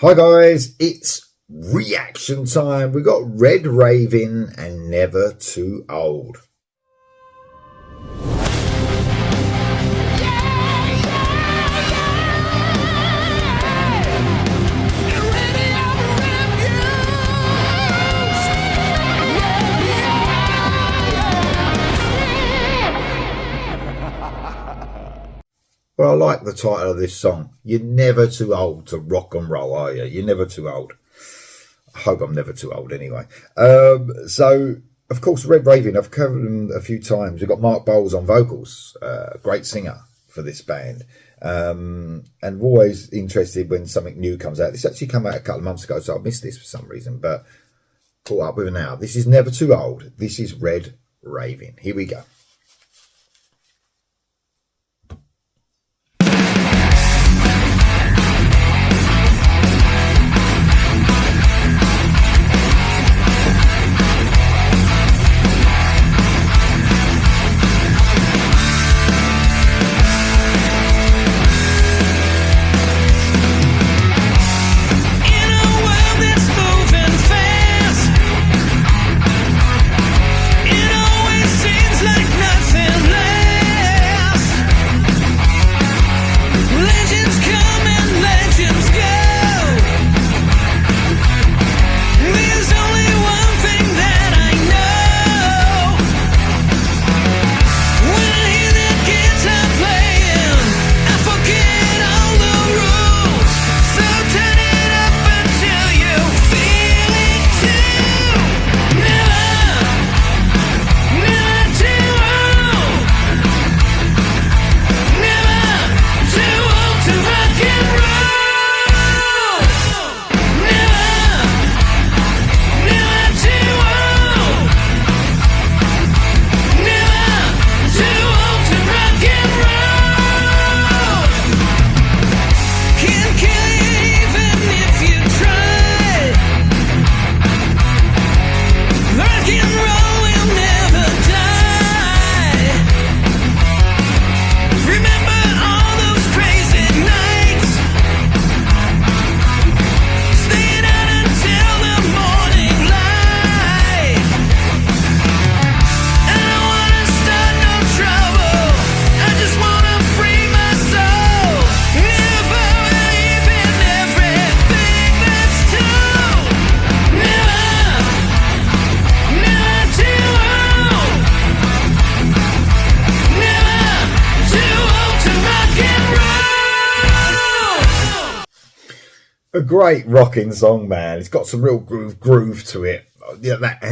Hi guys, it's reaction time. We got Ravyn and Never Too Old. Well, I like the title of this song. You're never too old to rock and roll, are you? You're never too old. I hope I'm never too old anyway. So, of course, Ravyn, I've covered him a few times. We've got Mark Bowles on vocals, great singer for this band. And I'm always interested when something new comes out. This actually came out a couple of months ago, so I missed this for some reason, but caught up with it now. This is Never Too Old. This is Ravyn. Here we go. A great rocking song, man. It's got some real groove to it. Yeah, that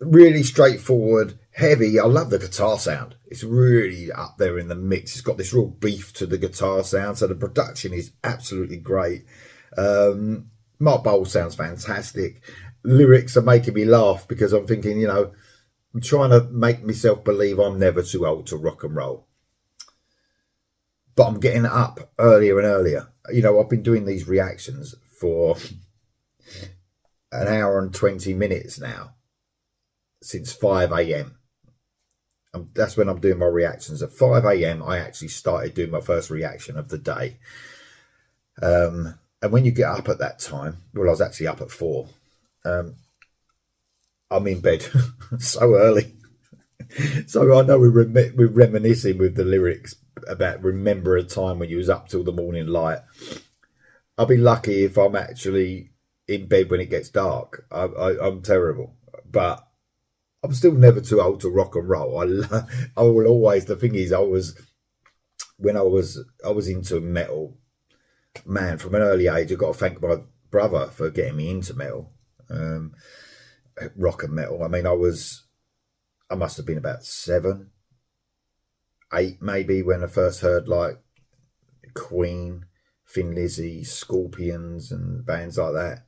really straightforward, heavy. I love the guitar sound. It's really up there in the mix. It's got this real beef to the guitar sound, so the production is absolutely great. Mark Bowles sounds fantastic. Lyrics are making me laugh because I'm thinking, you know, I'm trying to make myself believe I'm never too old to rock and roll. But I'm getting up earlier and earlier. You know, I've been doing these reactions for an hour and 20 minutes now, since 5 a.m. That's when I'm doing my reactions. At 5 a.m, I actually started doing my first reaction of the day. And when you get up at that time, well, I was actually up at 4. I'm in bed so early. So I know we're reminiscing with the lyrics about remember a time when you was up till the morning light. I'll be lucky if I'm actually in bed when it gets dark. I'm terrible, but I'm still never too old to rock and roll. I will always. The thing is, I was into metal, man, from an early age. I've got to thank my brother for getting me into metal, rock and metal. I mean, I must have been about 7, 8 maybe when I first heard like Queen, Thin Lizzy, Scorpions and bands like that.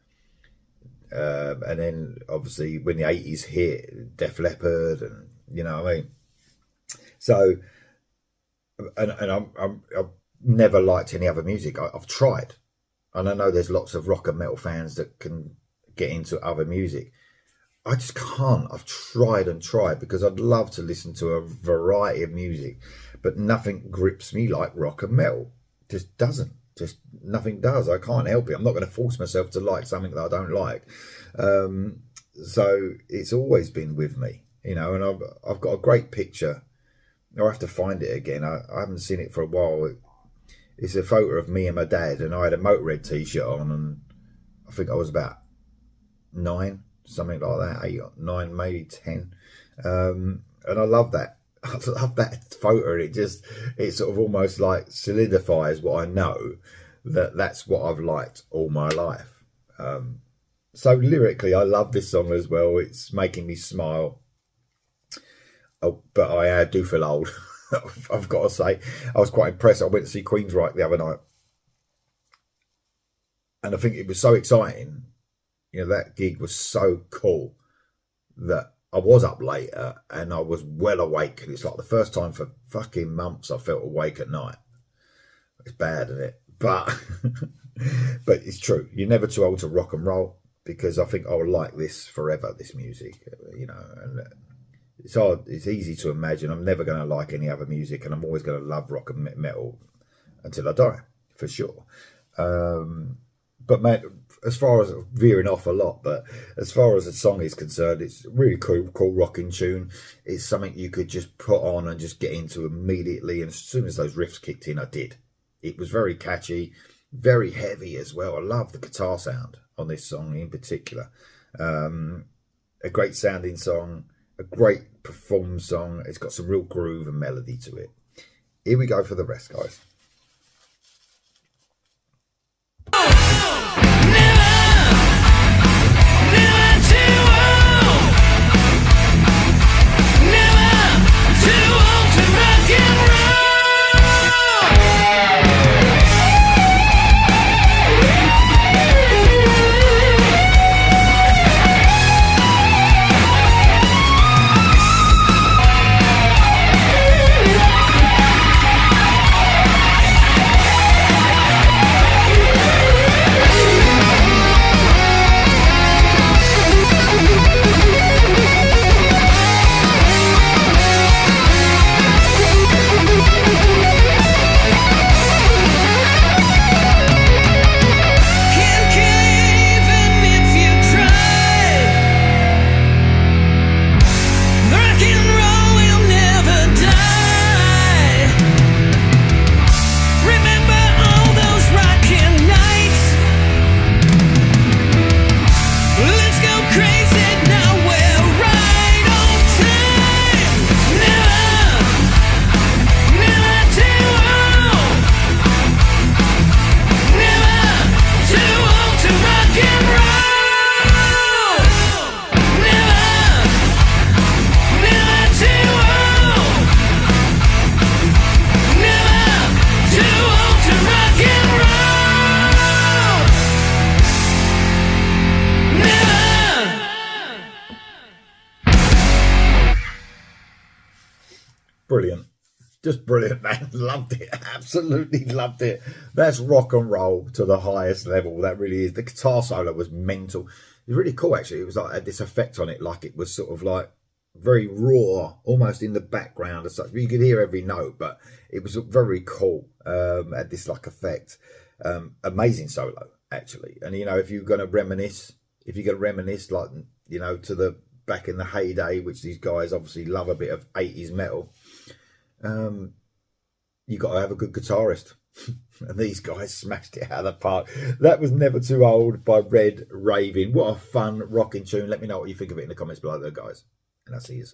And then obviously when the 80s hit, Def Leppard, and you know what I mean. So, and I've never liked any other music. I've tried, and I know there's lots of rock and metal fans that can get into other music. I just can't. I've tried and tried because I'd love to listen to a variety of music, but nothing grips me like rock and metal. just doesn't. Just nothing does. I can't help it. I'm not going to force myself to like something that I don't like. So it's always been with me, you know. And I've got a great picture. I have to find it again. I haven't seen it for a while. It's a photo of me and my dad, and I had a Motorhead t-shirt on, and I think I was about 9, something like that, 8 or 9, maybe 10. And I love that. I love that photo. It sort of almost like solidifies what I know, that's what I've liked all my life. So lyrically, I love this song as well. It's making me smile. Oh, but I do feel old. I've got to say, I was quite impressed. I went to see Queensryche the other night, and I think it was so exciting. You know, that gig was so cool that I was up later and I was well awake. It's like the first time for fucking months I felt awake at night. It's bad, isn't it? But but it's true. You're never too old to rock and roll, because I think I'll like this forever, this music, you know. And it's hard, it's easy to imagine I'm never going to like any other music, and I'm always going to love rock and metal until I die, for sure. But man, as far as veering off a lot, but as far as the song is concerned, it's a really cool rocking tune. It's something you could just put on and just get into immediately. And as soon as those riffs kicked in, I did. It was very catchy, very heavy as well. I love the guitar sound on this song in particular. A great sounding song, a great performed song. It's got some real groove and melody to it. Here we go for the rest, guys. Brilliant. Just brilliant, man. Loved it. Absolutely loved it. That's rock and roll to the highest level. That really is. The guitar solo was mental. It was really cool, actually. It was like, had this effect on it, like it was sort of like very raw, almost in the background and such. You could hear every note, but it was very cool. Had this like effect. Amazing solo, actually. And, you know, if you're going to reminisce, like, you know, to the back in the heyday, which these guys obviously love a bit of 80s metal, you got to have a good guitarist. And these guys smashed it out of the park. That was Never Too Old by Ravyn. What a fun rocking tune. Let me know what you think of it in the comments below, though, guys. And I'll see you soon.